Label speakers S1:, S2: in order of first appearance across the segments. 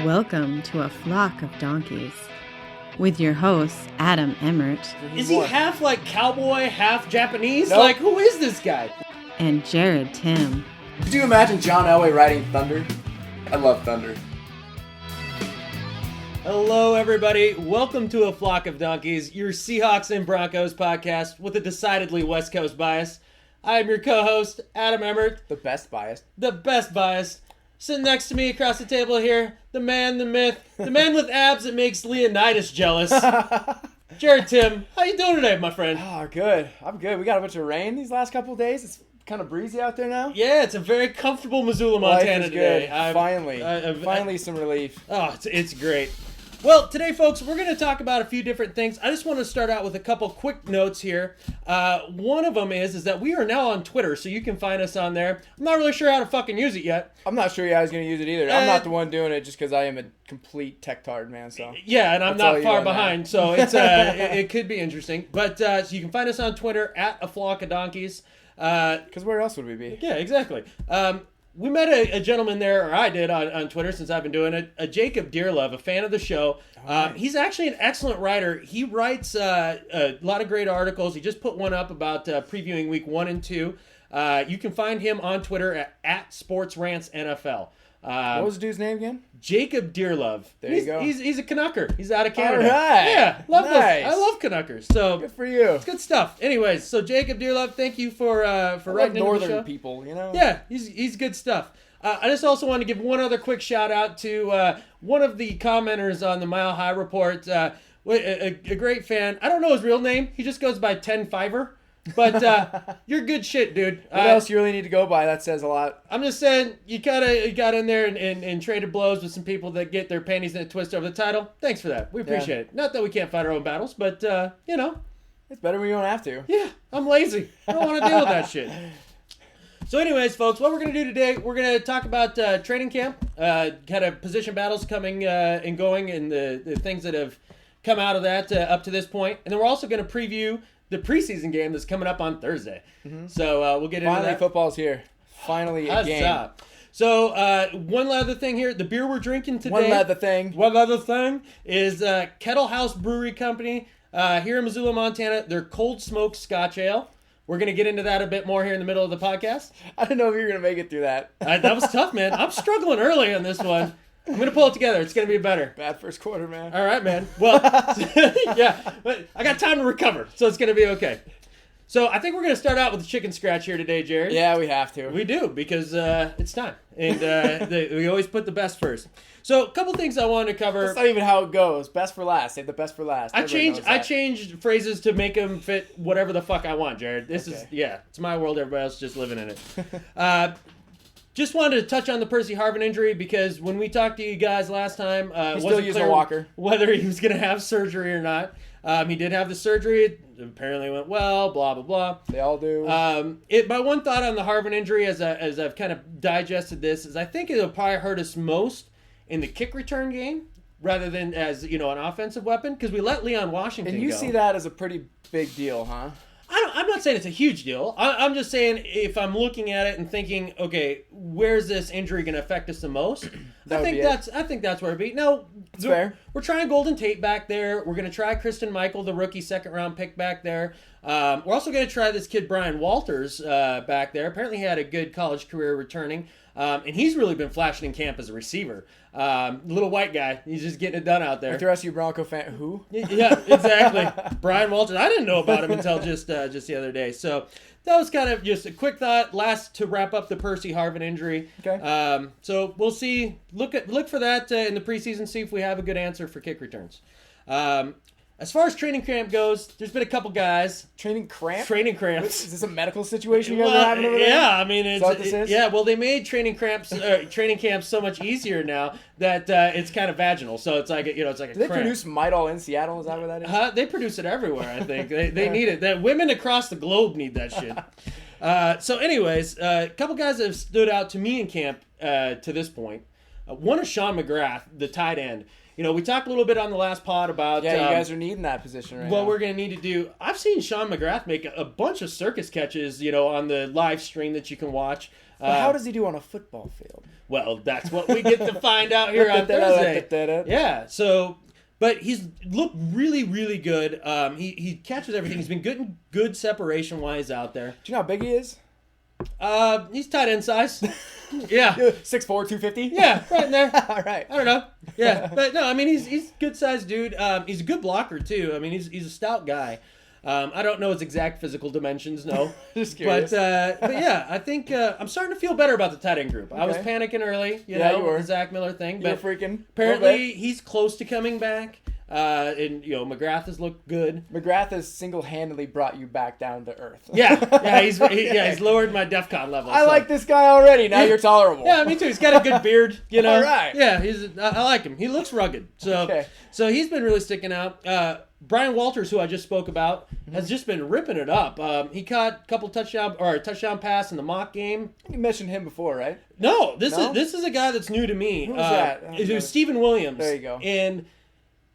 S1: Welcome to a Flock of Donkies with your host, Adam Emmert.
S2: Is he half like cowboy, half Japanese?
S3: Nope.
S2: Like, who is this guy?
S1: And Gerrad Tim.
S3: Could you imagine John Elway riding Thunder? I love Thunder.
S2: Hello, everybody. Welcome to a Flock of Donkeys, your Seahawks and Broncos podcast with a decidedly West Coast bias. I am your co-host, Adam Emmert.
S3: The best bias.
S2: The best bias. Sitting next to me across the table here, the man, the myth, the man with abs that makes Leonidas jealous. Gerrad Tim, how you doing today, my friend?
S3: Oh, good. I'm good. We got a bunch of rain these last couple of days. It's kind of breezy out there now.
S2: Yeah, it's a very comfortable Missoula,
S3: Life
S2: Montana
S3: is
S2: today.
S3: good. Finally some relief.
S2: Oh, it's great. Well, today, folks, we're going to talk about a few different things. I just want to start out with a couple quick notes here. One of them is that we are now on Twitter, so you can find us on there. I'm not really sure how to fucking use it yet.
S3: I'm not sure I was going to use it either. I'm not the one doing it just because I am a complete tech-tard, man. So
S2: yeah, and I'm
S3: That's
S2: not far behind, so it's it could be interesting. But so you can find us on Twitter at a Flock of Donkies.
S3: Because where else would we be?
S2: Yeah, exactly. We met a gentleman there, or I did, on Twitter since I've been doing it. Jacob Dearlove, a fan of the show. He's actually an excellent writer. He writes a lot of great articles. He just put one up about previewing week 1 and 2. You can find him on Twitter at SportsRantsNFL.
S3: What was the dude's name again?
S2: Jacob Dearlove.
S3: You go.
S2: He's a Canucker. He's out of Canada.
S3: All right.
S2: Yeah, love
S3: Nice.
S2: those. I love Canuckers. So
S3: Good for you.
S2: it's good stuff. Anyways, so Jacob Dearlove, thank you for
S3: I
S2: writing
S3: love
S2: into the
S3: northern
S2: show.
S3: people, you know?
S2: Yeah, he's good stuff. I just also want to give one other quick shout out to one of the commenters on the Mile High Report. A great fan. I don't know his real name. He just goes by 10 Fiver. But you're good shit, dude.
S3: What else you really need to go by? That says a lot.
S2: I'm just saying, you got in there and traded blows with some people that get their panties in a twist over the title. Thanks for that. We appreciate it. Not that we can't fight our own battles, but, you know.
S3: It's better when you don't have to.
S2: Yeah, I'm lazy. I don't want to deal with that shit. So anyways, folks, what we're going to do today, we're going to talk about training camp, kind of position battles coming and going, and the things that have come out of that up to this point. And then we're also going to preview the preseason game that's coming up on Thursday. Mm-hmm. So we'll get into that.
S3: Finally, football's here. Finally, a game.
S2: So one other thing here, the beer we're drinking today.
S3: One other thing
S2: is Kettlehouse Brewery Company here in Missoula, Montana. Their Coldsmoke Scotch Ale. We're going to get into that a bit more here in the middle of the podcast.
S3: I don't know if you're going to make it through that.
S2: That was tough, man. I'm struggling early on this one. I'm going to pull it together. It's going to be better.
S3: Bad first quarter, man.
S2: All right, man. Well, yeah, but I got time to recover, so it's going to be okay. So I think we're going to start out with the chicken scratch here today, Gerrad.
S3: Yeah, we have to.
S2: We do, because it's time. And we always put the best first. So a couple things I wanted to cover.
S3: That's not even how it goes. Best for last. Save the best for last.
S2: I changed phrases to make them fit whatever the fuck I want, Gerrad. It's my world. Everybody else is just living in it. Just wanted to touch on the Percy Harvin injury because when we talked to you guys last time,
S3: he still used a walker.
S2: Whether he was going to have surgery or not. He did have the surgery. It apparently went well, blah, blah, blah.
S3: They all do.
S2: My one thought on the Harvin injury as I've kind of digested this is I think it'll probably hurt us most in the kick return game rather than as, an offensive weapon because we let Leon Washington go.
S3: And you see that as a pretty big deal, huh?
S2: I'm not saying it's a huge deal. I'm just saying if I'm looking at it and thinking, okay, where's this injury going to affect us the most? I think that's where it'd be. No,
S3: it's fair.
S2: We're trying Golden Tate back there. We're going to try Kristen Michael, the rookie second-round pick back there. We're also going to try this kid Brian Walters back there. Apparently he had a good college career returning. And he's really been flashing in camp as a receiver. Little white guy. He's just getting it done out there.
S3: Like the rest of you Bronco fan, who?
S2: Yeah, exactly. Brian Walters. I didn't know about him until just the other day. So that was kind of just a quick thought. Last to wrap up the Percy Harvin injury.
S3: Okay.
S2: So we'll see. Look for that in the preseason. See if we have a good answer for kick returns. As far as training camp goes, there's been a couple guys.
S3: Training cramps?
S2: Is
S3: this a medical situation you guys are having over there?
S2: Yeah, I mean,
S3: it's
S2: well, they made training camps so much easier now that it's kind of vaginal. So it's like it's like a.
S3: Do they
S2: cramp.
S3: produce Midol in Seattle? Is that where that is?
S2: They produce it everywhere. I think they need it. That women across the globe need that shit. So, anyways, a couple guys that have stood out to me in camp to this point. One is Sean McGrath, the tight end. We talked a little bit on the last pod about...
S3: Yeah, you guys are needing that position right now.
S2: What we're going to need to do... I've seen Sean McGrath make a bunch of circus catches, on the live stream that you can watch.
S3: But how does he do on a football field?
S2: Well, that's what we get to find out here on Thursday. Yeah, so, but he's looked really, really good. He catches everything. He's been good separation-wise out there.
S3: Do you know how big he is?
S2: He's tight end size. Yeah.
S3: 6'4", 250?
S2: Yeah, right in there.
S3: All right.
S2: I don't know. Yeah, but no, I mean, he's good sized dude. He's a good blocker, too. I mean, he's a stout guy. I don't know his exact physical dimensions, no.
S3: Just curious.
S2: But yeah, I think I'm starting to feel better about the tight end group. Okay. I was panicking early, you know,
S3: you were.
S2: the Zach Miller thing.
S3: But
S2: you were
S3: freaking.
S2: Apparently, he's close to coming back. And, you know, McGrath has looked good.
S3: McGrath has single-handedly brought you back down to earth.
S2: Yeah, he's lowered my DEFCON level.
S3: I like this guy already. Now you're tolerable.
S2: Yeah, me too. He's got a good beard, you know.
S3: All right.
S2: Yeah, I like him. He looks rugged. So he's been really sticking out. Brian Walters, who I just spoke about, has just been ripping it up. He caught a couple touchdown pass in the mock game.
S3: You mentioned him before, right?
S2: No, this is a guy that's new to me.
S3: Who's that?
S2: It was Stephen Williams.
S3: There you go.
S2: And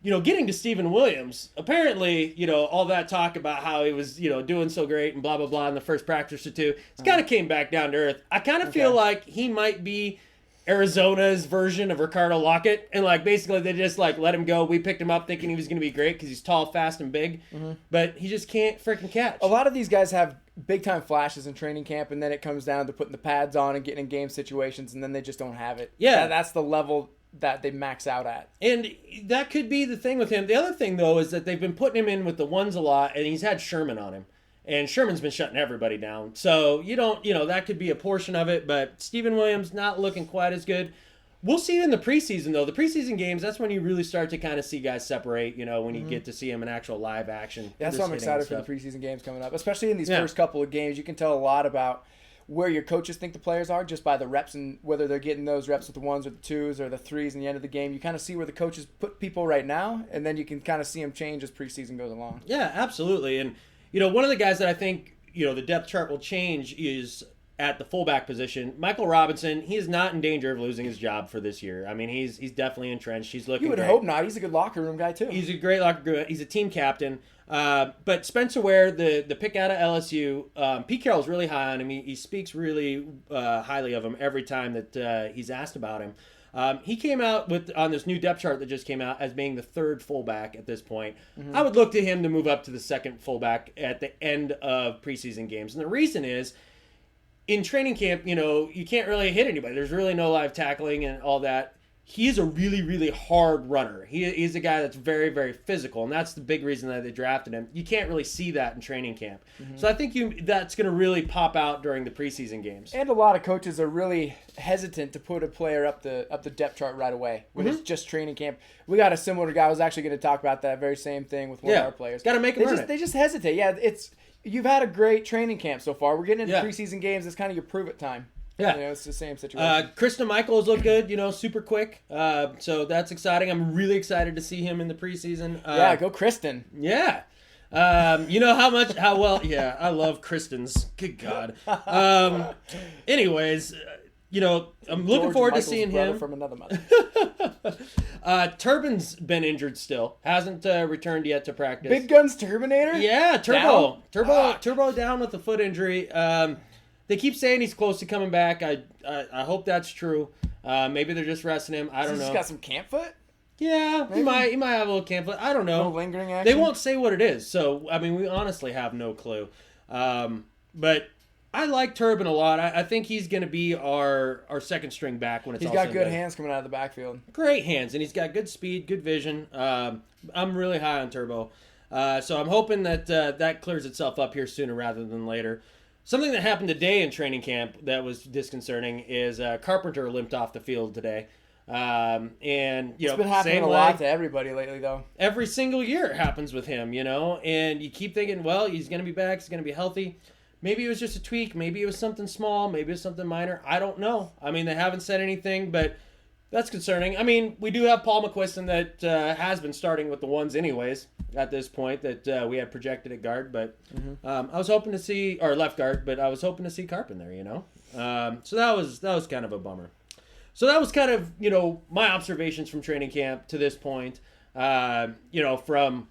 S2: you know, getting to Stephen Williams, apparently, you know, all that talk about how he was, you know, doing so great and blah, blah, blah in the first practice or two, it's kind of came back down to earth. I kind of feel like he might be Arizona's version of Ricardo Lockett. And, like, basically they just, like, let him go. We picked him up thinking he was going to be great because he's tall, fast, and big. But he just can't freaking catch.
S3: A lot of these guys have big-time flashes in training camp, and then it comes down to putting the pads on and getting in game situations, and then they just don't have it.
S2: Yeah.
S3: That's the level that they max out at.
S2: And that could be the thing with him. The other thing, though, is that they've been putting him in with the ones a lot, and he's had Sherman on him. And Sherman's been shutting everybody down. So that could be a portion of it, but Stephen Williams not looking quite as good. We'll see it in the preseason, though. The preseason games, that's when you really start to kind of see guys separate, you know, when you get to see them in actual live action.
S3: That's why I'm excited for the preseason games coming up. Especially in these first couple of games, you can tell a lot about where your coaches think the players are just by the reps and whether they're getting those reps with the ones or the twos or the threes in the end of the game. You kind of see where the coaches put people right now, and then you can kind of see them change as preseason goes along.
S2: Yeah, absolutely. And, you know, one of the guys that I think, you know, the depth chart will change is at the fullback position. Michael Robinson, he is not in danger of losing his job for this year. I mean, he's definitely entrenched. He's looking
S3: You would
S2: great.
S3: hope not. He's a good locker room guy, too.
S2: He's a great locker room. He's a team captain. But Spencer Ware, the pick out of LSU, Pete Carroll's really high on him. He speaks really highly of him every time that he's asked about him. He came out on this new depth chart that just came out as being the third fullback at this point. I would look to him to move up to the second fullback at the end of preseason games. And the reason is, in training camp, you know, you can't really hit anybody. There's really no live tackling and all that. He's a really, really hard runner. He's a guy that's very, very physical, and that's the big reason that they drafted him. You can't really see that in training camp. So I think that's going to really pop out during the preseason games.
S3: And a lot of coaches are really hesitant to put a player up the depth chart right away when it's just training camp. We got a similar guy. I was actually going to talk about that very same thing with one of our players.
S2: Got to make him earn it.
S3: They just hesitate. Yeah, you've had a great training camp so far. We're getting into preseason games. It's kind of your prove-it time.
S2: Yeah.
S3: You know, it's the same situation.
S2: Kristen Michaels looked good, you know, super quick. So that's exciting. I'm really excited to see him in the preseason.
S3: Yeah, go Kristen.
S2: Yeah. You know how well, yeah, I love Kristen's. Good God. Anyways, you know, I'm looking forward to seeing him.
S3: From another mother.
S2: Turbin's been injured still. Hasn't returned yet to practice.
S3: Big Guns Terminator?
S2: Yeah, Turbo down with a foot injury. They keep saying he's close to coming back. I hope that's true. Maybe they're just resting him. I don't know.
S3: He's got some camp foot?
S2: Yeah, he might have a little camp foot. I don't know.
S3: No lingering action?
S2: They won't say what it is. So, I mean, we honestly have no clue. But I like Turbin a lot. I think he's going to be our second string back when it's all said and done.
S3: He's got good hands coming out of the backfield.
S2: Great hands, and he's got good speed, good vision. I'm really high on Turbo. So I'm hoping that that clears itself up here sooner rather than later. Something that happened today in training camp that was disconcerting is Carpenter limped off the field today. And
S3: it's been happening a lot to everybody lately, though.
S2: Every single year it happens with him, you know, and you keep thinking, well, he's going to be back, he's going to be healthy. Maybe it was just a tweak, maybe it was something small, maybe it was something minor. I don't know. I mean, they haven't said anything, but that's concerning. I mean, we do have Paul McQuiston that has been starting with the ones anyways at this point that we had projected at guard, but I was hoping to see, or left guard, but I was hoping to see Carpin there, you know. So that was kind of a bummer. So that was kind of, you know, my observations from training camp to this point. You know, from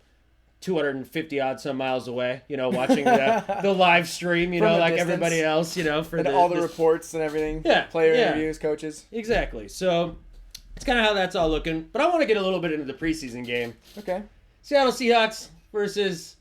S2: 250 odd some miles away, watching the live stream,
S3: From
S2: like
S3: distance.
S2: Everybody else, for
S3: all the reports and everything.
S2: Yeah,
S3: player interviews, coaches.
S2: Exactly. So it's kind of how that's all looking. But I want to get a little bit into the preseason game.
S3: Okay.
S2: Seattle Seahawks versus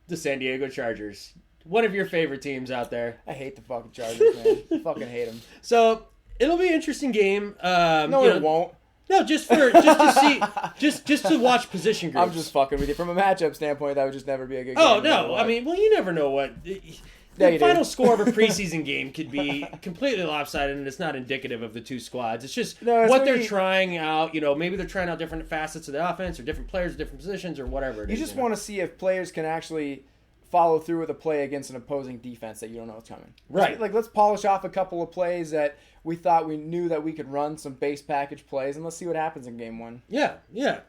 S2: the San Diego Chargers. One of your favorite teams out there.
S3: I hate the fucking Chargers, man. I fucking hate them.
S2: So it'll be an interesting game.
S3: No, it won't.
S2: No, just to see, just to watch position groups.
S3: I'm just fucking with you. From a matchup standpoint, that would just never be a good game.
S2: Oh no, I mean, well, you never know what. The final score of a preseason game could be completely lopsided, and it's not indicative of the two squads. It's just what they're trying out. Maybe they're trying out different facets of the offense, or different players, different positions, or whatever.
S3: You just want to see if players can actually follow through with a play against an opposing defense that you don't know is coming.
S2: Right.
S3: Like, let's polish off a couple of plays that we thought we knew that we could run, some base package plays, and let's see what happens in game one.
S2: Yeah.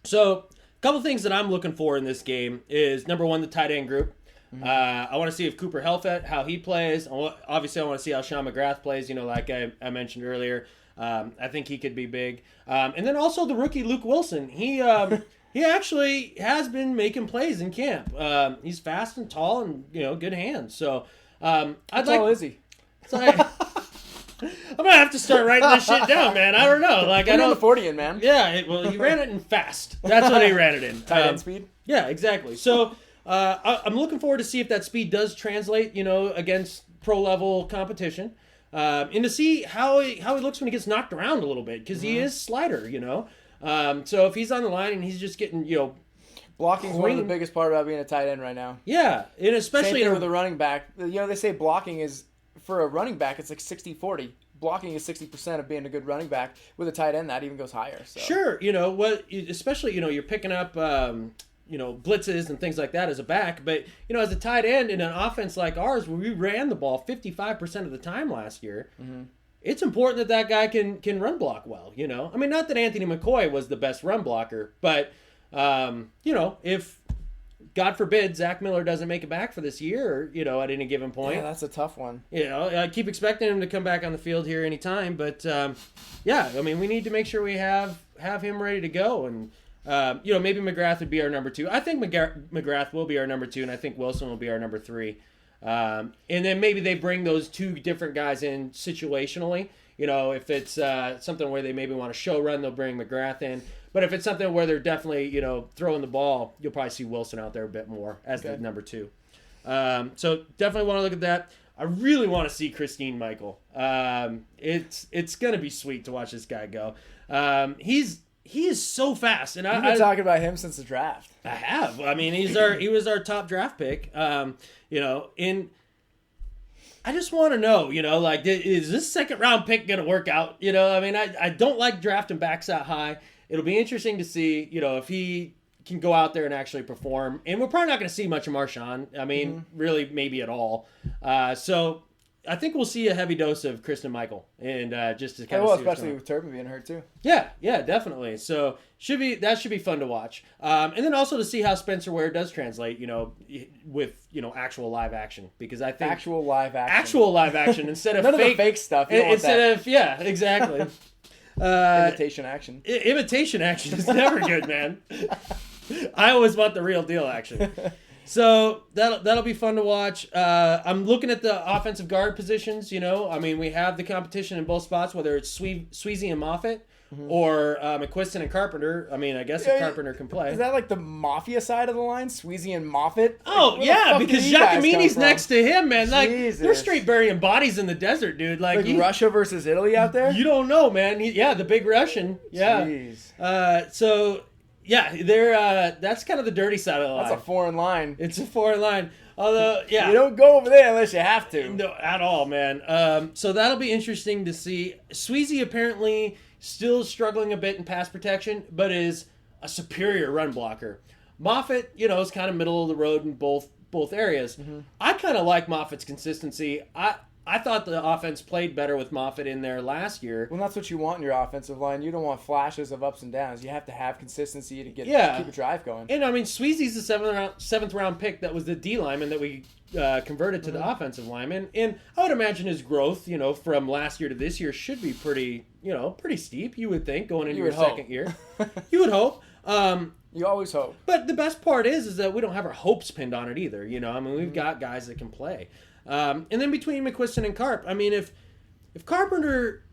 S2: So a couple things that I'm looking for in this game is, number one, the tight end group. Mm-hmm. I want to see if Cooper Helfet, how he plays. Obviously, I want to see how Sean McGrath plays, like I mentioned earlier. I think he could be big. And then also the rookie Luke Wilson. He actually has been making plays in camp. He's fast and tall and, good hands. So
S3: how tall is he?
S2: I'm going to have to start writing this shit down, man. I don't know. I know
S3: the 40 in, man.
S2: Yeah, he ran it in fast. That's what he ran it in.
S3: Tight end speed?
S2: Yeah, exactly. So I'm looking forward to see if that speed does translate, against pro-level competition, and to see how he looks when he gets knocked around a little bit, because he is slider, So if he's on the line and he's just getting,
S3: blocking is one of the biggest part about being a tight end right now.
S2: Yeah, and especially
S3: with a running back. They say blocking is, for a running back, it's like 60-40. Blocking is 60% of being a good running back. With a tight end, that even goes higher. So.
S2: Sure, especially, you're picking up, blitzes and things like that as a back. But, as a tight end in an offense like ours, where we ran the ball 55% of the time last year, it's important that guy can run block well, I mean, not that Anthony McCoy was the best run blocker, but, if, God forbid, Zach Miller doesn't make it back for this year, at any given point.
S3: Yeah, that's a tough one.
S2: I keep expecting him to come back on the field here anytime, but, we need to make sure we have him ready to go, and, maybe McGrath would be our number 2. I think McGrath will be our number 2, and I think Wilson will be our number 3. And then maybe they bring those two different guys in situationally. If it's something where they maybe want to show run, they'll bring McGrath in. But if it's something where they're definitely, throwing the ball, you'll probably see Wilson out there a bit more as the number 2. So definitely want to look at that. I really want to see Christine Michael. It's going to be sweet to watch this guy go. He is so fast, and
S3: I've been talking about him since the draft.
S2: I have. I mean, he was our top draft pick. And I just want to know, is this second round pick going to work out? I don't like drafting backs that high. It'll be interesting to see, if he can go out there and actually perform. And we're probably not going to see much of Marshawn. I mean, really, maybe at all. So I think we'll see a heavy dose of Kristen Michael, and just to kind of see
S3: especially with Turpin being hurt too.
S2: Yeah, definitely. So that should be fun to watch, and then also to see how Spencer Ware does translate, with actual live action, because I think
S3: actual live action
S2: instead of
S3: none of the fake stuff.
S2: Exactly.
S3: Imitation action.
S2: Imitation action is never good, man. I always want the real deal action. So that'll be fun to watch. I'm looking at the offensive guard positions. We have the competition in both spots, whether it's Sweezy and Moffitt or McQuiston and Carpenter. I mean, I guess Carpenter can play.
S3: Is that like the Mafia side of the line, Sweezy and Moffitt?
S2: Oh, yeah, because Giacomini's next to him, man. They're straight burying bodies in the desert, dude. Like
S3: Russia versus Italy out there?
S2: You don't know, man. The big Russian. Yeah.
S3: Jeez.
S2: They're that's kind of the dirty side of the line.
S3: That's a foreign line.
S2: It's a foreign line. Although,
S3: you don't go over there unless you have to.
S2: No, at all, man. So that'll be interesting to see. Sweezy apparently still struggling a bit in pass protection, but is a superior run blocker. Moffitt, is kind of middle of the road in both areas. I kind of like Moffitt's consistency. I thought the offense played better with Moffitt in there last year.
S3: Well, that's what you want in your offensive line. You don't want flashes of ups and downs. You have to have consistency to keep a drive going.
S2: And, Sweezy's the seventh round pick that was the D lineman that we converted to the offensive lineman. And I would imagine his growth, from last year to this year should be pretty steep, you would think, going into your second year. You would hope.
S3: You always hope.
S2: But the best part is that we don't have our hopes pinned on it either. I mean, we've got guys that can play. And then between McQuiston and Carp, I mean, if Carpenter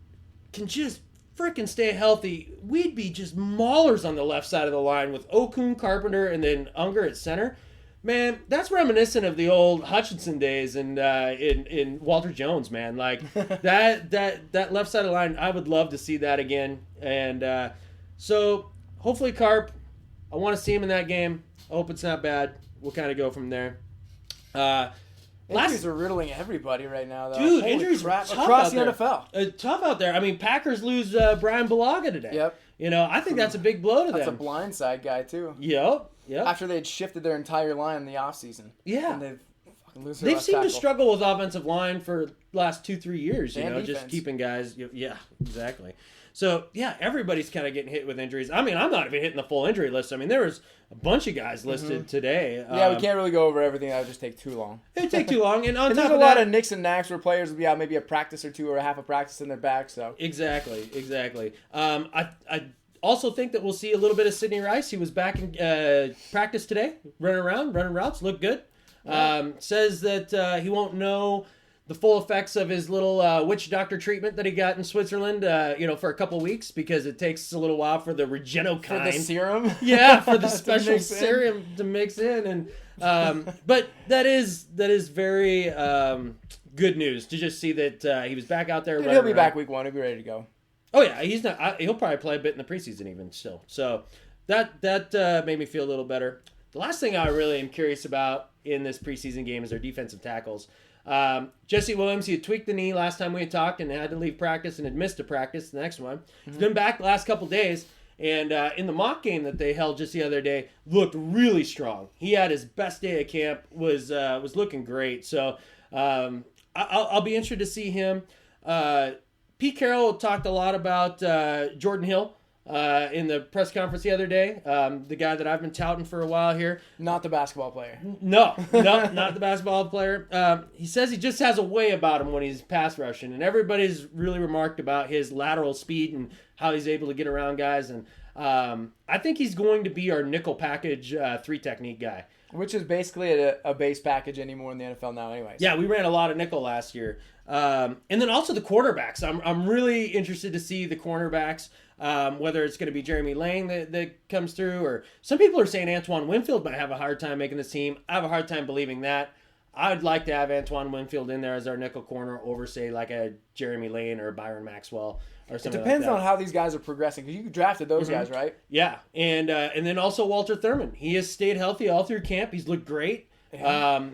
S2: can just freaking stay healthy, we'd be just maulers on the left side of the line with Okun, Carpenter, and then Unger at center. Man, that's reminiscent of the old Hutchinson days and in Walter Jones, man. Like that left side of the line, I would love to see that again. And so hopefully Carp, I want to see him in that game. I hope it's not bad. We'll kind of go from there.
S3: Injuries are riddling everybody right now, though.
S2: Dude,
S3: Holy
S2: injuries
S3: crap.
S2: are
S3: Across the
S2: tough
S3: NFL.
S2: Tough out there. I mean, Packers lose Brian Bulaga today.
S3: Yep.
S2: I think that's a big blow to them.
S3: That's a blindside guy, too.
S2: Yep.
S3: After they had shifted their entire line in the offseason.
S2: Yeah.
S3: And they've fucking lose their
S2: They've
S3: left
S2: seemed to
S3: tackle.
S2: struggle with offensive line for the last 2-3 years,
S3: And
S2: just
S3: defense.
S2: keeping guys. Yeah, exactly. So, yeah, everybody's kind of getting hit with injuries. I mean, I'm not even hitting the full injury list. I mean, there was a bunch of guys listed today.
S3: Yeah, we can't really go over everything. That would just take too long.
S2: It would take too long. And on
S3: And
S2: top
S3: there's a
S2: of
S3: lot
S2: that,
S3: of nicks and knacks where players will be out maybe a practice or two or a half a practice in their back. So
S2: Exactly. I also think that we'll see a little bit of Sidney Rice. He was back in practice today, running routes, looked good. Says that he won't know the full effects of his little witch doctor treatment that he got in Switzerland, for a couple weeks because it takes a little while for the Regenokine.
S3: for the serum,
S2: Yeah, for the
S3: To
S2: special
S3: mix in.
S2: serum to mix in, and but that is very good news to just see that he was back out there.
S3: and
S2: running
S3: he'll be
S2: around.
S3: back week 1. He'll be ready to go.
S2: Oh yeah, he's not. He'll probably play a bit in the preseason even still. So that made me feel a little better. The last thing I really am curious about in this preseason game is their defensive tackles. Jesse Williams, he had tweaked the knee last time we had talked and had to leave practice and had missed a practice the next one. He's been back the last couple days, and in the mock game that they held just the other day, looked really strong. He had his best day of camp, was looking great. So I'll be interested to see him. Pete Carroll talked a lot about Jordan Hill in the press conference the other day. The guy that I've been touting for a while here.
S3: Not the basketball player.
S2: No, not the basketball player. He says he just has a way about him when he's pass rushing, and everybody's really remarked about his lateral speed and how he's able to get around guys. And I think he's going to be our nickel package 3 technique guy.
S3: Which is basically a base package anymore in the NFL now anyways.
S2: Yeah, we ran a lot of nickel last year. And then also the quarterbacks. I'm really interested to see the cornerbacks, whether it's going to be Jeremy Lane that comes through, or some people are saying Antoine Winfield might have a hard time making this team. I have a hard time believing that. I'd like to have Antoine Winfield in there as our nickel corner over, say, like a Jeremy Lane or Byron Maxwell or
S3: It
S2: something
S3: depends
S2: like that.
S3: on how these guys are progressing because you drafted those guys, right?
S2: Yeah, and then also Walter Thurman. He has stayed healthy all through camp. He's looked great. I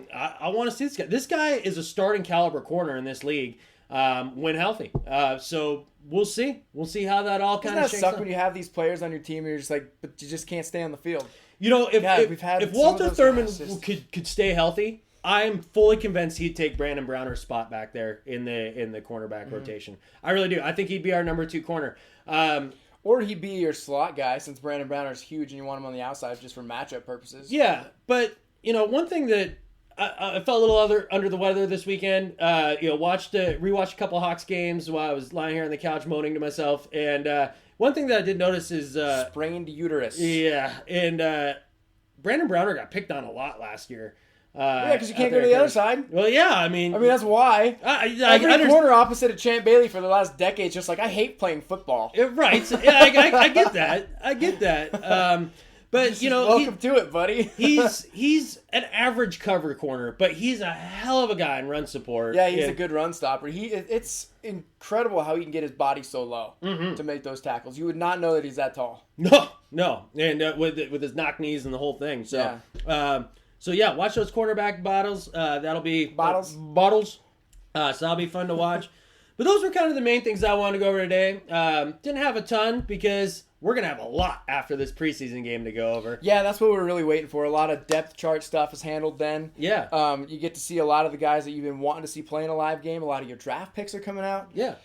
S2: want to see this guy. This guy is a starting caliber corner in this league when healthy. So we'll see. We'll see how that all kind
S3: Doesn't
S2: of
S3: that
S2: shakes
S3: suck
S2: out.
S3: when you have these players on your team and you're just like, but you just can't stay on the field?
S2: We've
S3: had
S2: if
S3: some
S2: Walter
S3: of those
S2: Thurman
S3: guys just-
S2: could stay healthy, I'm fully convinced he'd take Brandon Browner's spot back there in the cornerback rotation. I really do. I think he'd be our number 2 corner.
S3: Or he'd be your slot guy since Brandon Browner is huge and you want him on the outside just for matchup purposes.
S2: Yeah, but one thing that I felt a little under the weather this weekend. Rewatched a couple of Hawks games while I was lying here on the couch moaning to myself. And one thing that I did notice is
S3: sprained uterus.
S2: Yeah, and Brandon Browner got picked on a lot last year.
S3: Yeah, because you can't go to the other side.
S2: Well, yeah, I mean
S3: that's why. Every corner opposite of Champ Bailey for the last decade is just like, I hate playing football.
S2: Right. So, yeah, I get that. I get that. But
S3: welcome to it, buddy.
S2: he's an average cover corner, but he's a hell of a guy in run support.
S3: Yeah, he's a good run stopper. It's incredible how he can get his body so low to make those tackles. You would not know that he's that tall.
S2: No, and with his knock knees and the whole thing. So,
S3: yeah.
S2: Watch those quarterback battles. That'll be
S3: Bottles.
S2: So that'll be fun to watch. But those were kind of the main things I wanted to go over today. Didn't have a ton because we're going to have a lot after this preseason game to go over.
S3: Yeah, that's what we're really waiting for. A lot of depth chart stuff is handled then.
S2: Yeah.
S3: You get to see a lot of the guys that you've been wanting to see play in a live game. A lot of your draft picks are coming out.
S2: Yeah.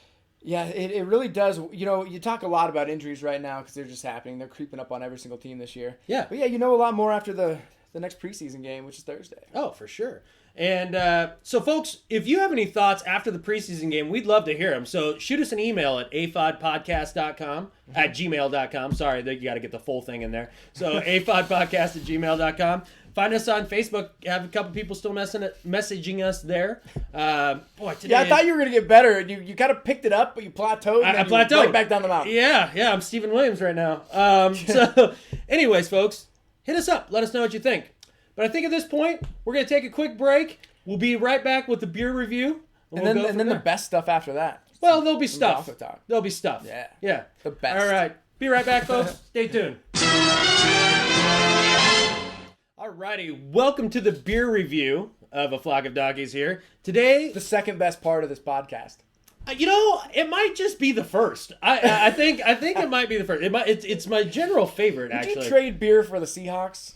S3: Yeah, it really does. You talk a lot about injuries right now because they're just happening. They're creeping up on every single team this year.
S2: Yeah.
S3: But yeah, a lot more after the next preseason game, which is Thursday.
S2: Oh, for sure. And so, folks, if you have any thoughts after the preseason game, we'd love to hear them. So shoot us an email at afodpodcast.com, at gmail.com. Sorry, you got to get the full thing in there. So afodpodcast@gmail.com. Find us on Facebook. Have a couple people still messaging us there. Today,
S3: I thought you were going to get better. You kind of picked it up, but you plateaued.
S2: I plateaued.
S3: Right back down the mountain.
S2: Yeah, I'm Stephen Williams right now. So, anyways, folks, hit us up. Let us know what you think. But I think at this point, we're going to take a quick break. We'll be right back with the beer review.
S3: And then the best stuff after that.
S2: Well, there'll be stuff. There'll be stuff. Yeah.
S3: The best.
S2: All right. Be right back, folks. Stay tuned. Alrighty. Welcome to the beer review of A Flock of Donkies here. Today,
S3: the second best part of this podcast.
S2: It might just be the first. I think it might be the first. It's my general favorite, actually.
S3: Did you trade beer for the Seahawks?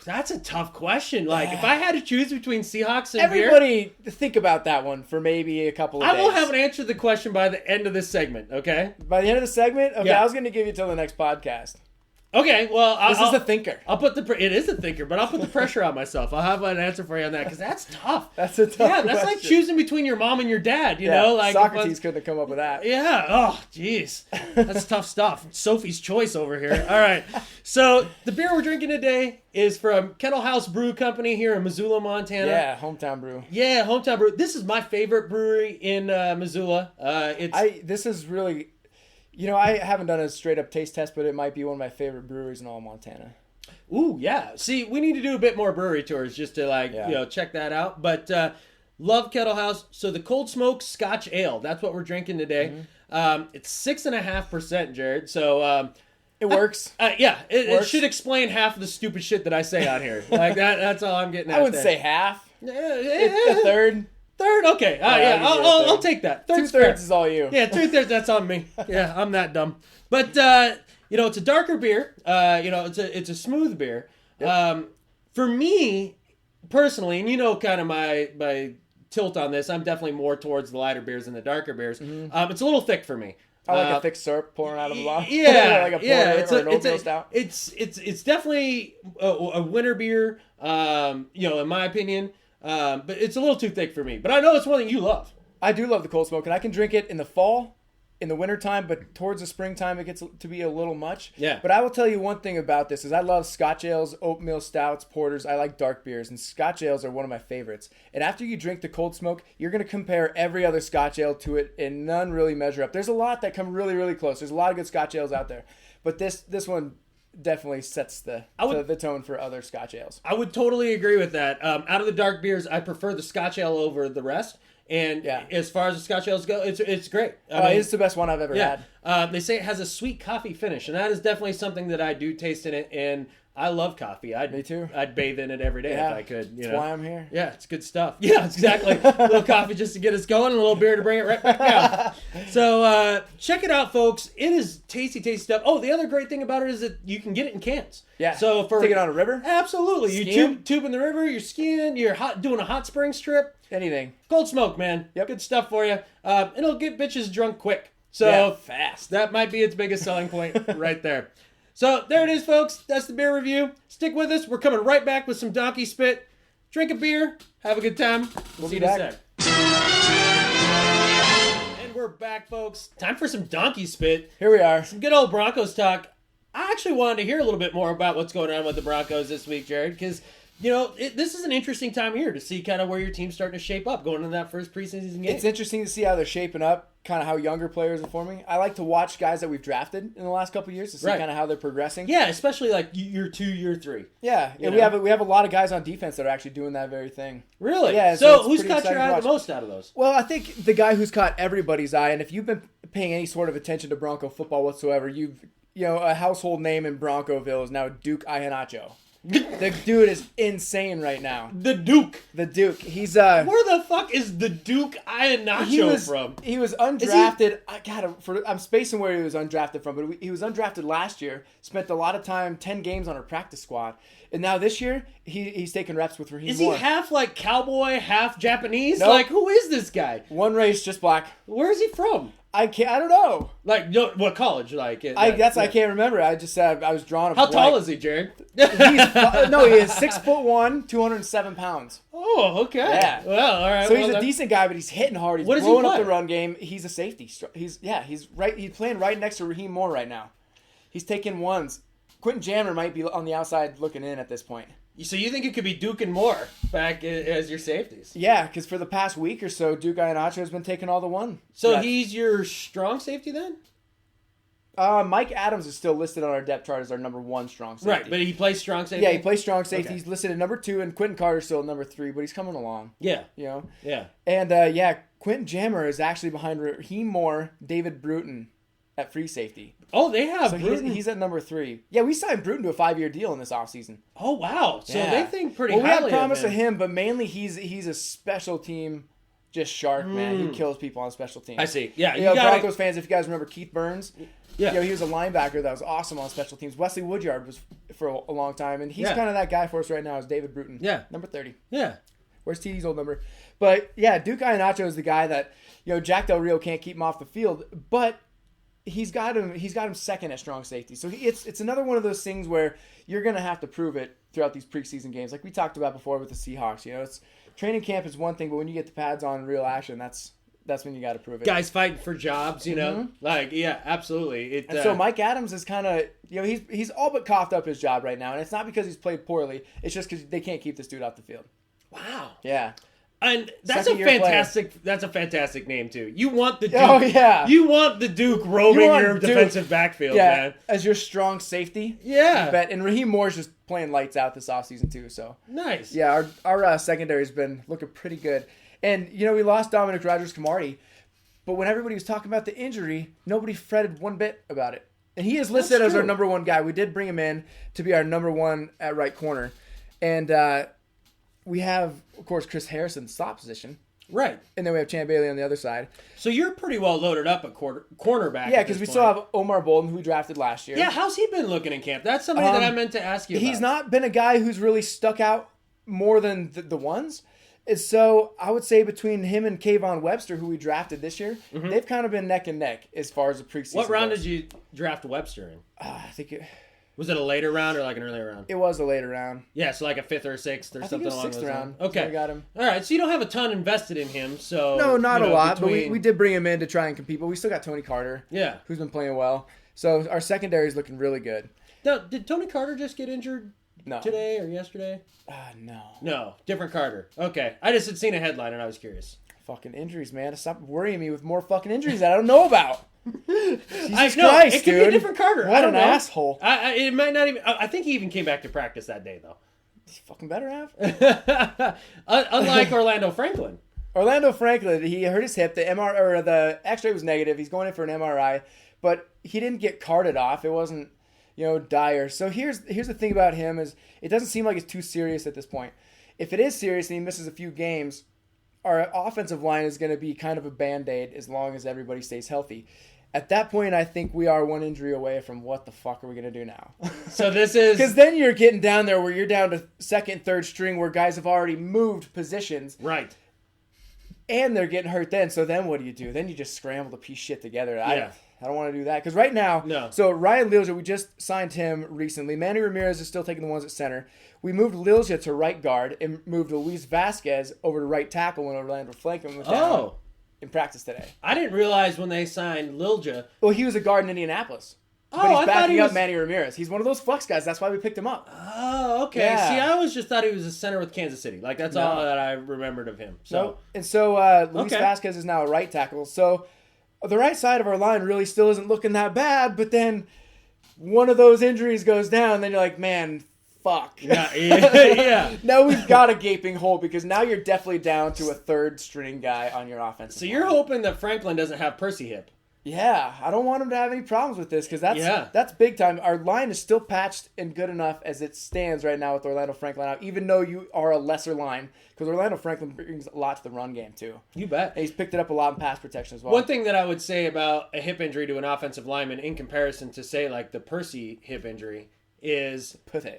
S2: That's a tough question. Like, if I had to choose between Seahawks and
S3: Everybody think about that one for maybe a couple of days.
S2: I will have an answer to the question by the end of this segment, okay?
S3: By the end of the segment? Okay,
S2: yeah.
S3: I was going to give you till the next podcast.
S2: Okay, well,
S3: this is a thinker.
S2: It is a thinker, but I'll put the pressure on myself. I'll have an answer for you on that because that's tough.
S3: That's a tough question.
S2: That's like choosing between your mom and your dad. You know, like
S3: Socrates couldn't have come up with that.
S2: Yeah. Oh, jeez, that's tough stuff. Sophie's choice over here. All right. So the beer we're drinking today is from Kettlehouse Brew Company here in Missoula, Montana.
S3: Yeah, hometown brew.
S2: Yeah, hometown brew. This is my favorite brewery in Missoula.
S3: This is really. I haven't done a straight-up taste test, but it might be one of my favorite breweries in all of Montana.
S2: Ooh, yeah. See, we need to do a bit more brewery tours just to, check that out. But love Kettlehouse. So the Coldsmoke Scotch Ale, that's what we're drinking today. Mm-hmm. It's 6.5%, Gerrad. So
S3: it works.
S2: It should explain half of the stupid shit that I say on here. Like that's all I'm getting at.
S3: I wouldn't say half.
S2: A
S3: third.
S2: Third? Okay. I'll take that.
S3: Two-thirds is all you.
S2: Yeah, 2/3, that's on me. Yeah, I'm that dumb. But, it's a darker beer. It's a smooth beer. Yep. For me, personally, and kind of my tilt on this, I'm definitely more towards the lighter beers than the darker beers. Mm-hmm. It's a little thick for me.
S3: I like a thick syrup pouring out of the bottle.
S2: Yeah,
S3: like a porter or an oatmeal stout.
S2: It's definitely a winter beer, in my opinion. But it's a little too thick for me. But I know it's one that you love.
S3: I do love the Coldsmoke, and I can drink it in the fall, in the wintertime, but towards the springtime it gets to be a little much.
S2: Yeah.
S3: But I will tell you one thing about this is I love Scotch ales, oatmeal stouts, porters. I like dark beers, and Scotch ales are one of my favorites. And after you drink the Coldsmoke, you're going to compare every other Scotch ale to it, and none really measure up. There's a lot that come really, really close. There's a lot of good Scotch ales out there. But this one definitely sets the tone for other Scotch ales.
S2: I would totally agree with that. Out of the dark beers, I prefer the Scotch ale over the rest. And as far as the Scotch ales go, it's great.
S3: It's the best one I've ever had.
S2: They say it has a sweet coffee finish, and that is definitely something that I do taste in it. And I love coffee.
S3: Me too.
S2: I'd bathe in it every day if I could.
S3: That's why I'm here.
S2: Yeah, it's good stuff. Yeah, exactly. A little coffee just to get us going, and a little beer to bring it right back down. So check it out, folks. It is tasty, tasty stuff. Oh, the other great thing about it is that you can get it in cans.
S3: Yeah.
S2: So
S3: take it on a river.
S2: Absolutely. You tube in the river. You're skiing. You're doing a hot springs trip.
S3: Anything.
S2: Coldsmoke, man.
S3: Yep.
S2: Good stuff for you. It'll get bitches drunk quick. So
S3: fast.
S2: That might be its biggest selling point right there. So there it is, folks. That's the beer review. Stick with us. We're coming right back with some Donkie Spit. Drink a beer. Have a good time.
S3: We'll
S2: see
S3: be
S2: you in
S3: back.
S2: a sec. And we're back, folks. Time for some Donkie Spit.
S3: Here we are.
S2: Some good old Broncos talk. I actually wanted to hear a little bit more about what's going on with the Broncos this week, Gerrad, because this is an interesting time here to see kind of where your team's starting to shape up going into that first preseason game.
S3: It's interesting to see how they're shaping up, kind of how younger players are forming. I like to watch guys that we've drafted in the last couple of years to see kind of how they're progressing.
S2: Yeah, especially like year 2, year 3.
S3: Yeah, we have a lot of guys on defense that are actually doing that very thing.
S2: Really?
S3: Yeah.
S2: So who's caught your eye the most out of those?
S3: Well, I think the guy who's caught everybody's eye, and if you've been paying any sort of attention to Bronco football whatsoever, a household name in Broncoville is now Duke Iheanacho. The dude is insane right now.
S2: The Duke.
S3: He's
S2: where the fuck is the Duke Iheanacho from?
S3: He was undrafted. I'm spacing where he was undrafted from, but he was undrafted last year. Spent a lot of time, 10 games on our practice squad, and now this year he's taking reps with Raheem Moore.
S2: Is he half like cowboy, half Japanese?
S3: Nope.
S2: Like who is this guy?
S3: One race, just black.
S2: Where is he from?
S3: I don't know.
S2: Like, what college? Like,
S3: I can't remember. I just said I was drawn.
S2: How tall is he, Jared?
S3: He is 6'1", 207 pounds.
S2: Oh, okay.
S3: Yeah.
S2: Well, all right.
S3: So he's a decent guy, but he's hitting hard. He's blowing up the run game. He's a safety. He's right. He's playing right next to Raheem Moore right now. He's taking ones. Quentin Jammer might be on the outside looking in at this point.
S2: So you think it could be Duke and Moore back as your safeties?
S3: Yeah, because for the past week or so, Duke Iheanacho has been taking all the one.
S2: So he's your strong safety then?
S3: Mike Adams is still listed on our depth chart as our number 1 strong safety.
S2: Right, but he plays strong safety?
S3: Yeah, he plays strong safety.
S2: Okay.
S3: He's listed at number 2, and Quentin Carter's still at number 3, but he's coming along.
S2: Yeah.
S3: You know?
S2: Yeah.
S3: And, Quentin Jammer is actually behind Raheem Moore, David Bruton at free safety.
S2: Oh, they have
S3: so
S2: Bruton.
S3: He's at number 3. Yeah, we signed Bruton to a 5-year deal in this offseason.
S2: Oh, wow. So they think pretty
S3: highly
S2: highly
S3: we have promise
S2: of him.
S3: but mainly he's a special team just shark, man. He kills people on special teams.
S2: I see. Yeah.
S3: You know, Broncos fans, if you guys remember Keith Burns,
S2: yeah.
S3: You know, he was a linebacker that was awesome on special teams. Wesley Woodyard was for a long time, and he's kind of that guy for us right now is David Bruton.
S2: Yeah.
S3: Number 30.
S2: Yeah.
S3: Where's TD's old number? But, yeah, Duke Iheanacho is the guy that, you know, Jack Del Rio can't keep him off the field, but he's got him second at strong safety. So it's another one of those things where you're going to have to prove it throughout these preseason games. Like we talked about before with the Seahawks, you know, it's training camp is one thing, but when you get the pads on in real action, that's when you got to prove it.
S2: Guys fighting for jobs, you know? Like, yeah, absolutely.
S3: And so Mike Adams is kind of, you know, he's all but coughed up his job right now. And it's not because he's played poorly. It's just because they can't keep this dude off the field.
S2: Wow.
S3: Yeah.
S2: And that's a fantastic name too. You want the Duke.
S3: Oh, yeah.
S2: You want the Duke roaming your defensive backfield, man.
S3: As your strong safety.
S2: Yeah.
S3: Bet. And Raheem Moore's just playing lights out this offseason too. So
S2: nice.
S3: Yeah, our secondary's been looking pretty good. And, you know, we lost Dominic Rodgers-Cromartie, but when everybody was talking about the injury, nobody fretted one bit about it. And he is listed as our number 1 guy. We did bring him in to be our number 1 at right corner. And we have, of course, Chris Harrison, slot position.
S2: Right.
S3: And then we have Chan Bailey on the other side.
S2: So you're pretty well loaded up at cornerback.
S3: Yeah, because we still have Omar Bolden, who we drafted last year.
S2: Yeah, how's he been looking in camp? That's somebody that I meant to ask you about.
S3: He's not been a guy who's really stuck out more than the ones. And so I would say between him and Kayvon Webster, who we drafted this year, they've kind of been neck and neck as far as the preseason
S2: What round
S3: goes.
S2: did you draft Webster in?
S3: I think
S2: Was it a later round or like an earlier round?
S3: it was a later round.
S2: Yeah, so like a 5th or a 6th or
S3: I think
S2: something
S3: it was
S2: along
S3: 6th
S2: those
S3: round.
S2: lines. Okay.
S3: So we got him.
S2: All right, so you don't have a ton invested in him, so...
S3: No, not a lot, but
S2: between...
S3: we did bring him in to try and compete, but we still got Tony Carter, who's been playing well. So our secondary is looking really good.
S2: Now, did Tony Carter just get injured today or yesterday?
S3: No.
S2: No, different Carter. Okay, I just had seen a headline and I was curious.
S3: Fucking injuries, man. Stop worrying me with more fucking injuries that I don't know about. Jesus Christ,
S2: it could be a different Carter.
S3: What
S2: I don't know.
S3: asshole.
S2: It might not even... I think he even came back to practice that day, though.
S3: He fucking better have.
S2: Unlike Orlando Franklin.
S3: Orlando Franklin, he hurt his hip. The X-ray was negative. He's going in for an MRI, but he didn't get carted off. It wasn't, dire. So here's the thing about him is it doesn't seem like it's too serious at this point. If it is serious and he misses a few games, our offensive line is going to be kind of a Band-Aid as long as everybody stays healthy. At that point, I think we are one injury away from what the fuck are we going to do now?
S2: So this is...
S3: Because then you're getting down there where you're down to second, third string where guys have already moved positions.
S2: Right.
S3: And they're getting hurt then. So then what do? Then you just scramble to piece shit together.
S2: Yeah.
S3: I don't want to do that. Because right now...
S2: No.
S3: So Ryan Lilja, we just signed him recently. Manny Ramirez is still taking the ones at center. We moved Lilja to right guard and moved Luis Vasquez over to right tackle when Orlando Franklin was down in practice today.
S2: I didn't realize when they signed Lilja.
S3: Well, he was a guard in Indianapolis.
S2: Oh,
S3: but he's
S2: I thought
S3: backing
S2: he was...
S3: up Manny Ramirez. He's one of those flex guys. That's why we picked him up.
S2: Oh, okay.
S3: Yeah.
S2: See, I always just thought he was a center with Kansas City. Like, that's all that I remembered of him. So.
S3: Nope. And so Luis Vasquez is now a right tackle. So the right side of our line really still isn't looking that bad, but then one of those injuries goes down, then you're like, man, fuck.
S2: Yeah.
S3: Now we've got a gaping hole because now you're definitely down to a third string guy on your offense.
S2: So you're hoping that Franklin doesn't have Percy hip.
S3: Yeah, I don't want him to have any problems with this because that's big time. Our line is still patched and good enough as it stands right now with Orlando Franklin out, even though you are a lesser line because Orlando Franklin brings a lot to the run game too.
S2: You bet.
S3: And he's picked it up a lot in pass protection as well.
S2: One thing that I would say about a hip injury to an offensive lineman in comparison to, say, like the Percy hip injury is...
S3: Pathe.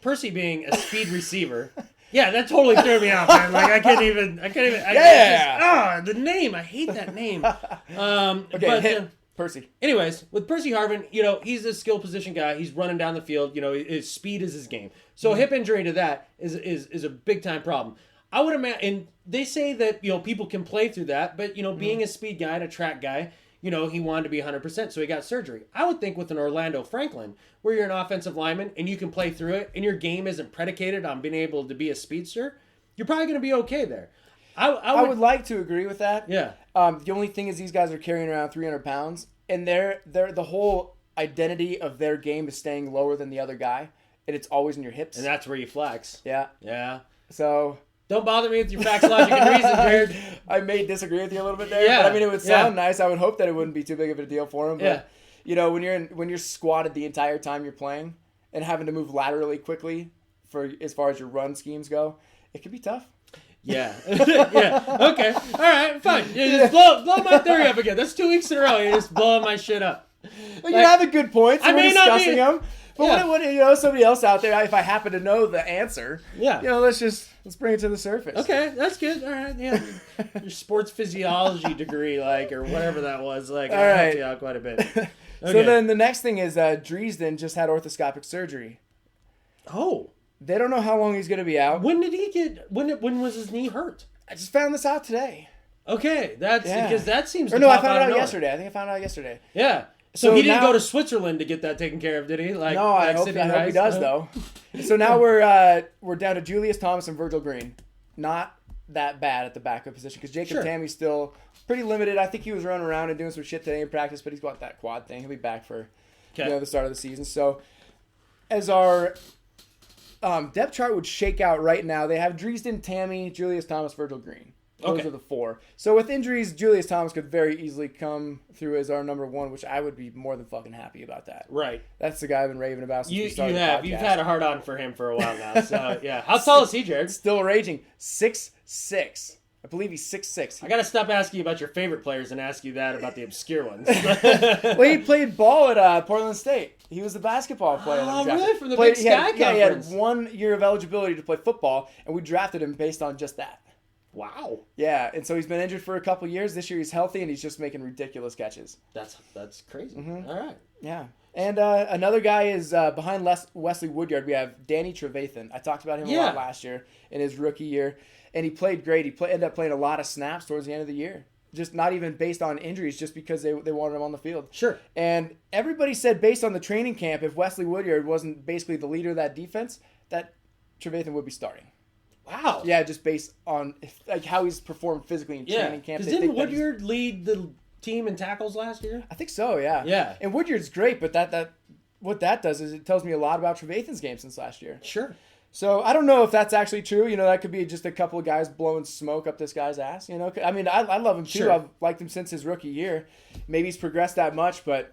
S2: Percy being a speed receiver Yeah, that totally threw me off, man. Like I can't even. The name. I hate that name.
S3: Okay, Percy.
S2: Anyways, with Percy Harvin, he's a skill position guy. He's running down the field. His speed is his game. So a hip injury to that is a big time problem. I would imagine, and they say that people can play through that, but being a speed guy and a track guy, he wanted to be 100%, so he got surgery. I would think with an Orlando Franklin, where you're an offensive lineman and you can play through it, and your game isn't predicated on being able to be a speedster, you're probably going to be okay there. I
S3: would like to agree with that.
S2: Yeah.
S3: The only thing is these guys are carrying around 300 pounds, and they're the whole identity of their game is staying lower than the other guy, and it's always in your hips.
S2: And that's where you flex.
S3: Yeah.
S2: Yeah.
S3: So
S2: don't bother me with your facts, logic, and reason, Gerrad.
S3: I may disagree with you a little bit there, but I mean, it would sound nice. I would hope that it wouldn't be too big of a deal for him. But when you're squatted the entire time you're playing and having to move laterally quickly for as far as your run schemes go, it can be tough.
S2: Yeah. Yeah. Okay. All right. Fine. Just blow my theory up again. That's 2 weeks in a row. You're just blowing my shit up.
S3: Well, you're having good points.
S2: I may not be
S3: them. But what somebody else out there, if I happen to know the answer, let's bring it to the surface.
S2: Okay, that's good. All right, yeah. Your sports physiology degree, or whatever that was, all right, helped you out quite a bit. Okay.
S3: So then the next thing is Dresden just had orthoscopic surgery.
S2: Oh.
S3: They don't know how long he's going to be out.
S2: When did he get? When was his knee hurt?
S3: I just found this out today.
S2: Okay, because that seems.
S3: I found it out yesterday. I think I found it out yesterday.
S2: Yeah. So he didn't go to Switzerland to get that taken care of, did he?
S3: No, I hope he does, though. So now we're down to Julius Thomas and Virgil Green. Not that bad at the backup position because Jacob Tammy's still pretty limited. I think he was running around and doing some shit today in practice, but he's got that quad thing. He'll be back for the start of the season. So as our depth chart would shake out right now, they have Dresden, Tammy, Julius Thomas, Virgil Green. Those are the four. So with injuries, Julius Thomas could very easily come through as our number one, which I would be more than fucking happy about that.
S2: Right.
S3: That's the guy I've been raving about since we started the podcast.
S2: You've had a hard on for him for a while now. So yeah. How tall is he, Gerrad?
S3: Still raging. 6'6". I believe he's 6'6".
S2: I gotta stop asking you about your favorite players and ask you that about the obscure ones.
S3: Well, he played ball at Portland State. He was the basketball player.
S2: Oh, really? From the Big Sky Conference?
S3: Yeah, he had 1 year of eligibility to play football, and we drafted him based on just that.
S2: Wow.
S3: Yeah, and so he's been injured for a couple years. This year he's healthy, and he's just making ridiculous catches.
S2: That's crazy.
S3: Mm-hmm.
S2: All right.
S3: Yeah. And another guy is behind Wesley Woodyard. We have Danny Trevathan. I talked about him a lot last year in his rookie year, and he played great. He ended up playing a lot of snaps towards the end of the year. Just not even based on injuries, just because they wanted him on the field.
S2: Sure.
S3: And everybody said based on the training camp, if Wesley Woodyard wasn't basically the leader of that defense, that Trevathan would be starting.
S2: Wow.
S3: Yeah, just based on how he's performed physically in training camp.
S2: Because didn't Woodyard lead the team in tackles last year?
S3: I think so, yeah.
S2: Yeah.
S3: And Woodyard's great, but what that does is it tells me a lot about Trevathan's game since last year.
S2: Sure.
S3: So I don't know if that's actually true. That could be just a couple of guys blowing smoke up this guy's ass. I mean, I love him too.
S2: Sure.
S3: I've liked him since his rookie year. Maybe he's progressed that much, but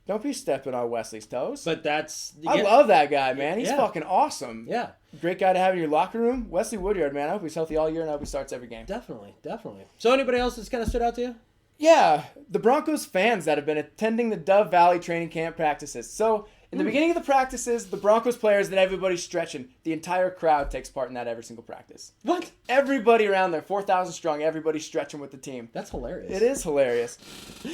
S3: don't be stepping on Wesley's toes.
S2: But
S3: I love that guy, man. He's fucking awesome.
S2: Yeah.
S3: Great guy to have in your locker room. Wesley Woodyard, man. I hope he's healthy all year and I hope he starts every game.
S2: Definitely. So anybody else that's kind of stood out to you?
S3: Yeah, the Broncos fans that have been attending the Dove Valley training camp practices. So in the beginning of the practices, the Broncos players and everybody's stretching. The entire crowd takes part in that every single practice.
S2: What?
S3: Everybody around there, 4,000 strong, everybody's stretching with the team.
S2: That's hilarious.
S3: It is hilarious.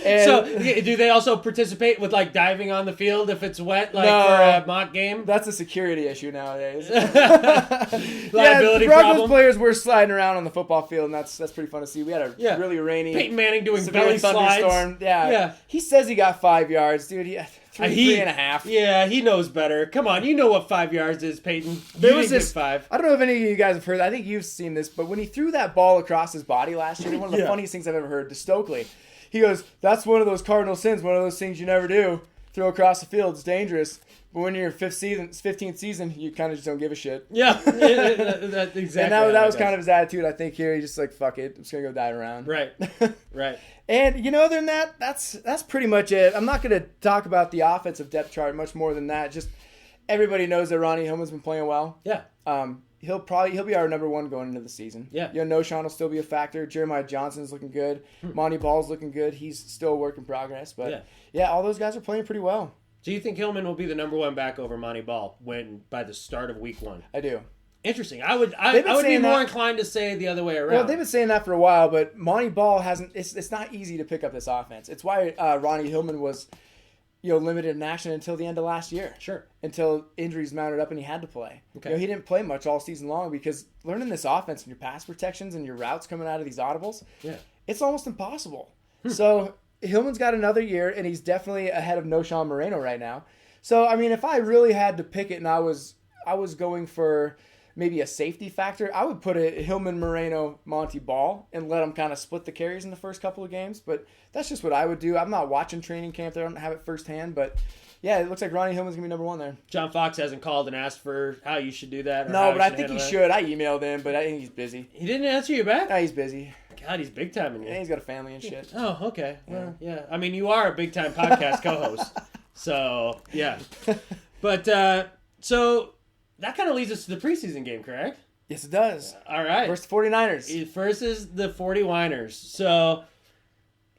S3: And
S2: so do they also participate with diving on the field if it's wet for a mock game?
S3: That's a security issue nowadays.
S2: Liability
S3: the Broncos
S2: problem.
S3: players were sliding around on the football field, and that's pretty fun to see. We had a really rainy
S2: Peyton Manning doing
S3: severe
S2: belly slides.
S3: thunderstorm. Yeah. He says he got 5 yards, dude. Three and a half.
S2: Yeah, he knows better. Come on, you know what 5 yards is, Peyton.
S3: There was this
S2: 5.
S3: I don't know if any of you guys have heard. I think you've seen this, but when he threw that ball across his body last year, one of the funniest things I've ever heard to Stokely, he goes, "That's one of those cardinal sins. One of those things you never do. Throw across the field. It's dangerous." But when you're 15th season, you kind of just don't give a shit.
S2: Yeah, that's exactly.
S3: And that was kind of his attitude, I think. Here, he's just like, "Fuck it, I'm just gonna go die around."
S2: Right. Right.
S3: And other than that, that's pretty much it. I'm not gonna talk about the offensive depth chart much more than that. Just everybody knows that Ronnie Hillman's been playing well.
S2: Yeah.
S3: He'll be our number one going into the season.
S2: Yeah.
S3: Noshawn will still be a factor. Jeremiah Johnson's looking good. Monty Ball's looking good. He's still a work in progress. But all those guys are playing pretty well.
S2: Do you think Hillman will be the number one back over Monty Ball by the start of week 1?
S3: I do.
S2: Interesting. I would
S3: They've been
S2: be
S3: saying
S2: more
S3: that-
S2: inclined to say the other way around.
S3: Well, they've been saying that for a while, but Monty Ball hasn't. It's not easy to pick up this offense. It's why Ronnie Hillman was, limited in action until the end of last year.
S2: Sure.
S3: Until injuries mounted up and he had to play.
S2: Okay.
S3: He didn't play much all season long because learning this offense and your pass protections and your routes coming out of these audibles, it's almost impossible. So Hillman's got another year, and he's definitely ahead of Noshawn Moreno right now. So I mean, if I really had to pick it, and I was going for maybe a safety factor, I would put a Hillman, Moreno, Monty Ball and let them kind of split the carries in the first couple of games. But that's just what I would do. I'm not watching training camp there. I don't have it firsthand. But, yeah, it looks like Ronnie Hillman's going to be number one there.
S2: John Fox hasn't called and asked for how you should do that. Or
S3: No, but I think he should. I emailed him, but I think he's busy.
S2: He didn't answer you back?
S3: Yeah, he's busy.
S2: God, he's big time in you.
S3: Yeah, he's got a family and shit.
S2: Oh, okay. Well, yeah. I mean, you are a big time podcast co-host. So, yeah. But, so that kind of leads us to the preseason game, correct?
S3: Yes, it does.
S2: All right.
S3: Versus the 49ers.
S2: Versus the 49ers. So,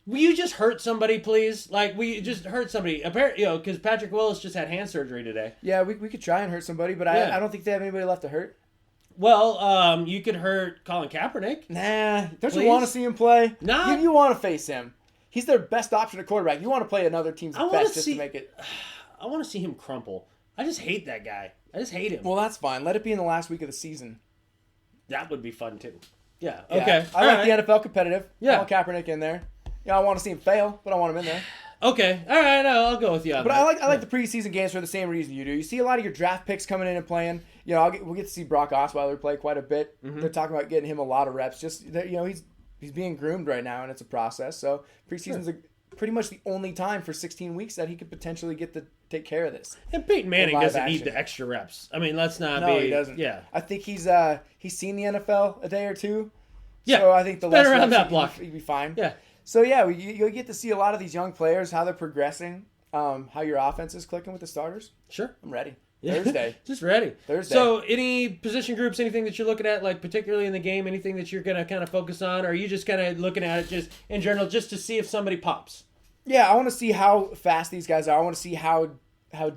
S2: will you just hurt somebody, please? Like, will you just hurt somebody? Apparently, because Patrick Willis just had hand surgery today.
S3: Yeah, we could try and hurt somebody, but
S2: Yeah.
S3: I don't think they have anybody left to hurt.
S2: Well, you could hurt Colin Kaepernick.
S3: Nah. Don't
S2: Please?
S3: you want to see him play?
S2: Nah.
S3: You want to face him. He's their best option at quarterback. You want to play another team's best just to make it.
S2: I want to see him crumple. I just hate that guy. I just hate him.
S3: Well, that's fine. Let it be in the last week of the season.
S2: That would be fun, too. Yeah,
S3: Yeah.
S2: okay.
S3: I like the NFL competitive.
S2: Yeah.
S3: I want Kaepernick in there. I want to see him fail, but I want him in there.
S2: Okay, all right, I'll go with you on
S3: But
S2: that.
S3: I like the preseason games for the same reason you do. You see a lot of your draft picks coming in and playing. We'll get to see Brock Osweiler play quite a bit.
S2: Mm-hmm.
S3: They're talking about getting him a lot of reps. Just that, he's being groomed right now, and it's a process. So preseason's pretty much the only time for 16 weeks that he could potentially get to take care of this.
S2: And Peyton Manning
S3: live
S2: doesn't need
S3: action.
S2: the extra reps. I mean, let's not be...
S3: No, he doesn't.
S2: Yeah.
S3: I think he's seen the NFL a day or two.
S2: Yeah.
S3: So I think the
S2: Been
S3: less
S2: around
S3: reps,
S2: that block.
S3: he'd be fine.
S2: Yeah.
S3: So yeah, you'll get to see a lot of these young players, how they're progressing, how your offense is clicking with the starters.
S2: Sure.
S3: I'm ready.
S2: Yeah.
S3: Thursday.
S2: Just ready.
S3: Thursday.
S2: So any position groups, anything that you're looking at, like particularly in the game, anything that you're going to kind of focus on? Or are you just kind of looking at it just in general just to see if somebody pops?
S3: Yeah, I want to see how fast these guys are. I want to see how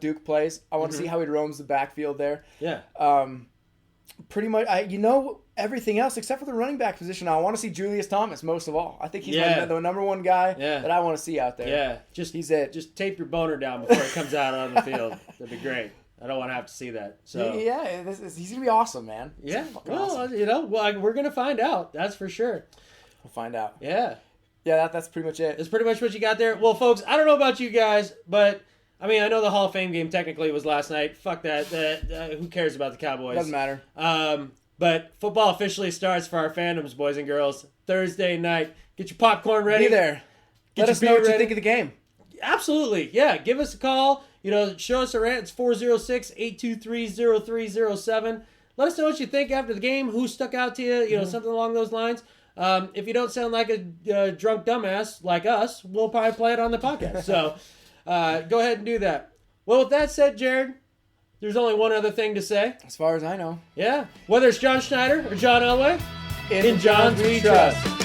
S3: Duke plays. I want to see how he roams the backfield there.
S2: Yeah.
S3: Pretty much, everything else except for the running back position. I want to see Julius Thomas most of all. I think he's the number one guy that I want to see out there.
S2: Yeah.
S3: He's it.
S2: Just tape your boner down before it comes out on the field. That'd be great. I don't want to have to see that. So
S3: yeah, he's gonna be awesome, man.
S2: Yeah.
S3: Well,
S2: awesome. We're gonna find out. That's for sure.
S3: We'll find out.
S2: Yeah.
S3: Yeah, that's pretty much it.
S2: That's pretty much what you got there. Well, folks, I don't know about you guys, but I mean, I know the Hall of Fame game technically was last night. Fuck that. Who cares about the Cowboys?
S3: Doesn't matter.
S2: But football officially starts for our fandoms, boys and girls, Thursday night. Get your popcorn ready.
S3: Be there. Let us know what you think of the game.
S2: Absolutely. Yeah. Give us a call. Show us a rant. It's 406-823-0307. Let us know what you think after the game. Who stuck out to you? Something along those lines. If you don't sound like a drunk dumbass like us, we'll probably play it on the podcast. So go ahead and do that. Well, with that said, Gerrad, there's only one other thing to say.
S3: As far as I know.
S2: Yeah. Whether it's John Schneider or John Elway, in John's we trust.